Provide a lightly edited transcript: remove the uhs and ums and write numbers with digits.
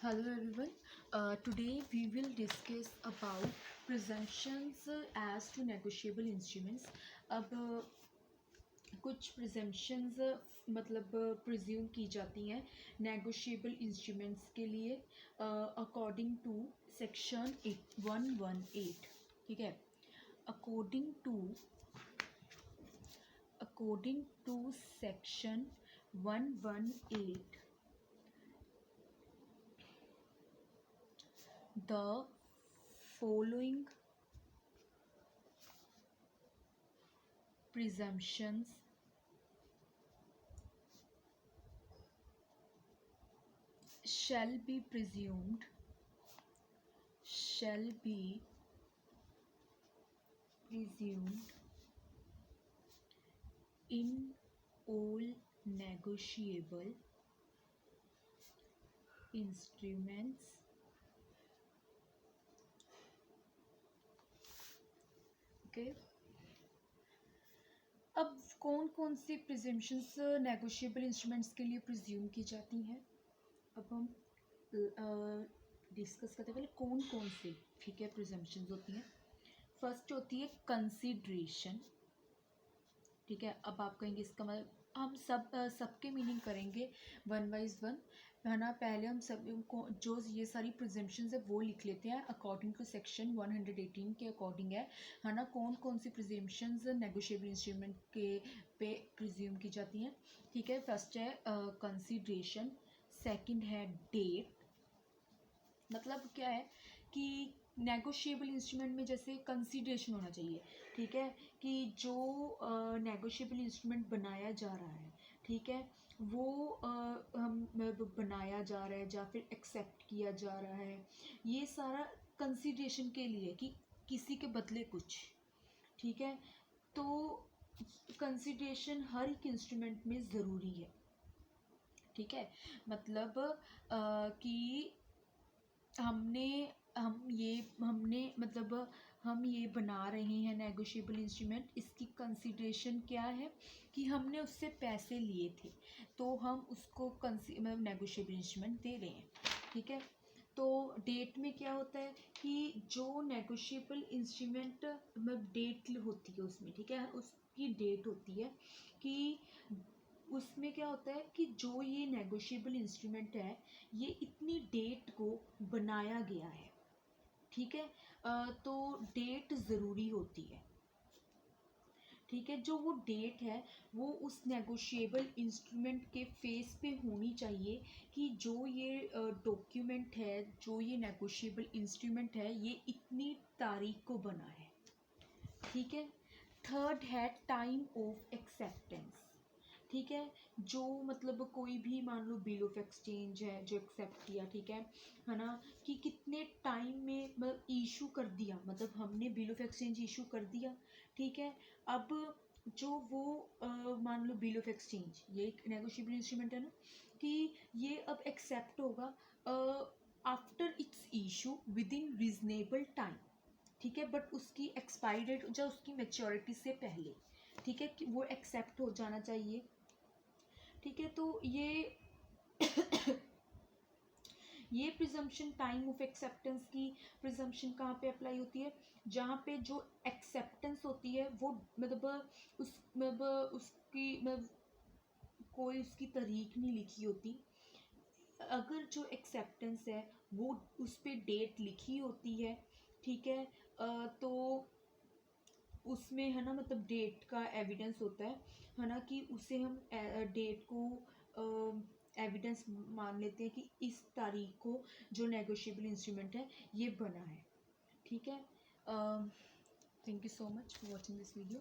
Hello everyone. Today we will discuss about presumptions as to negotiable instruments. अब कुछ presumptions मतलब presume की जाती हैं negotiable instruments के लिए according to section 118. ठीक है, according to section 118 the following presumptions shall be presumed in all negotiable instruments okay. अब कौन कौन सी प्रिजम्पशंस नेगोशिएबल इंस्ट्रूमेंट्स के लिए प्रिज्यूम की जाती हैं, अब हम डिस्कस करते हैं पहले कौन कौन सी। ठीक है, प्रिजम्पशंस होती हैं। फर्स्ट होती है कंसीडरेशन। ठीक है, अब आप कहेंगे इसका मतलब हम सबके मीनिंग करेंगे वन वाइज वन, है ना। पहले हम सब को जो ये सारी प्रिजम्पशंस है वो लिख लेते हैं अकॉर्डिंग टू सेक्शन 118 के अकॉर्डिंग है ना। कौन कौन सी प्रिजम्पशंस नेगोशिएबल इंस्ट्रूमेंट के पे प्रिज्यूम की जाती हैं। ठीक है, फर्स्ट है कंसीडरेशन, सेकंड है डेट। मतलब क्या है कि नेगोशिएबल इंस्ट्रूमेंट में जैसे कंसीडरेशन होना चाहिए। ठीक है, कि जो नेगोशिएबल इंस्ट्रूमेंट बनाया जा रहा है, ठीक है, वो हम बनाया जा रहा है या फिर एक्सेप्ट किया जा रहा है, ये सारा कंसीडरेशन के लिए कि किसी के बदले कुछ। ठीक है, तो कंसीडरेशन हर एक इंस्ट्रूमेंट में ज़रूरी है। ठीक है, मतलब कि हमने मतलब हम ये बना रहे हैं नेगोशिएबल इंस्ट्रूमेंट, इसकी कंसीडरेशन क्या है कि हमने उससे पैसे लिए थे तो हम उसको मतलब नेगोशिएबल इंस्ट्रूमेंट दे रहे हैं। ठीक है, तो डेट में क्या होता है कि जो नेगोशिएबल इंस्ट्रूमेंट मतलब डेट होती है उसमें, ठीक है, उसकी डेट होती है कि उसमें क्या होता है कि जो ये नेगोशिएबल इंस्ट्रूमेंट है ये इतनी डेट को बनाया गया है। ठीक है, तो डेट ज़रूरी होती है। ठीक है, जो वो डेट है वो उस नेगोशिएबल इंस्ट्रूमेंट के फेस पे होनी चाहिए कि जो ये डॉक्यूमेंट है, जो ये नेगोशिएबल इंस्ट्रूमेंट है, ये इतनी तारीख को बना है। ठीक है, थर्ड है टाइम ऑफ एक्सेप्टेंस। ठीक है, जो मतलब कोई भी मान लो बिल ऑफ एक्सचेंज है जो एक्सेप्ट किया, ठीक है ना, कि कितने टाइम में मतलब इशू कर दिया, मतलब हमने बिल ऑफ एक्सचेंज इशू कर दिया। ठीक है, अब जो वो मान लो बिल ऑफ एक्सचेंज ये एक नेगोशिएबल इंस्ट्रूमेंट है ना, कि ये अब एक्सेप्ट होगा after it's issue with in reasonable time. ठीक है, बट उसकी एक्सपायरी डेट जो उसकी मेच्योरिटी से पहले, ठीक है, कि वो एक्सेप्ट हो जाना चाहिए। ठीक है, तो ये प्रिजम्पशन टाइम ऑफ एक्सेप्टेंस की प्रिजम्पशन कहाँ पे अप्लाई होती है, जहाँ पे जो एक्सेप्टेंस होती है वो मतलब उसकी मतलब कोई उसकी तारीख नहीं लिखी होती। अगर जो एक्सेप्टेंस है वो उस पर डेट लिखी होती है, ठीक है, तो उसमें है ना मतलब डेट का एविडेंस होता है ना, कि उसे हम डेट को एविडेंस मान लेते हैं कि इस तारीख को जो नेगोशिएबल इंस्ट्रूमेंट है ये बना है। ठीक है, thank you so much for watching this video.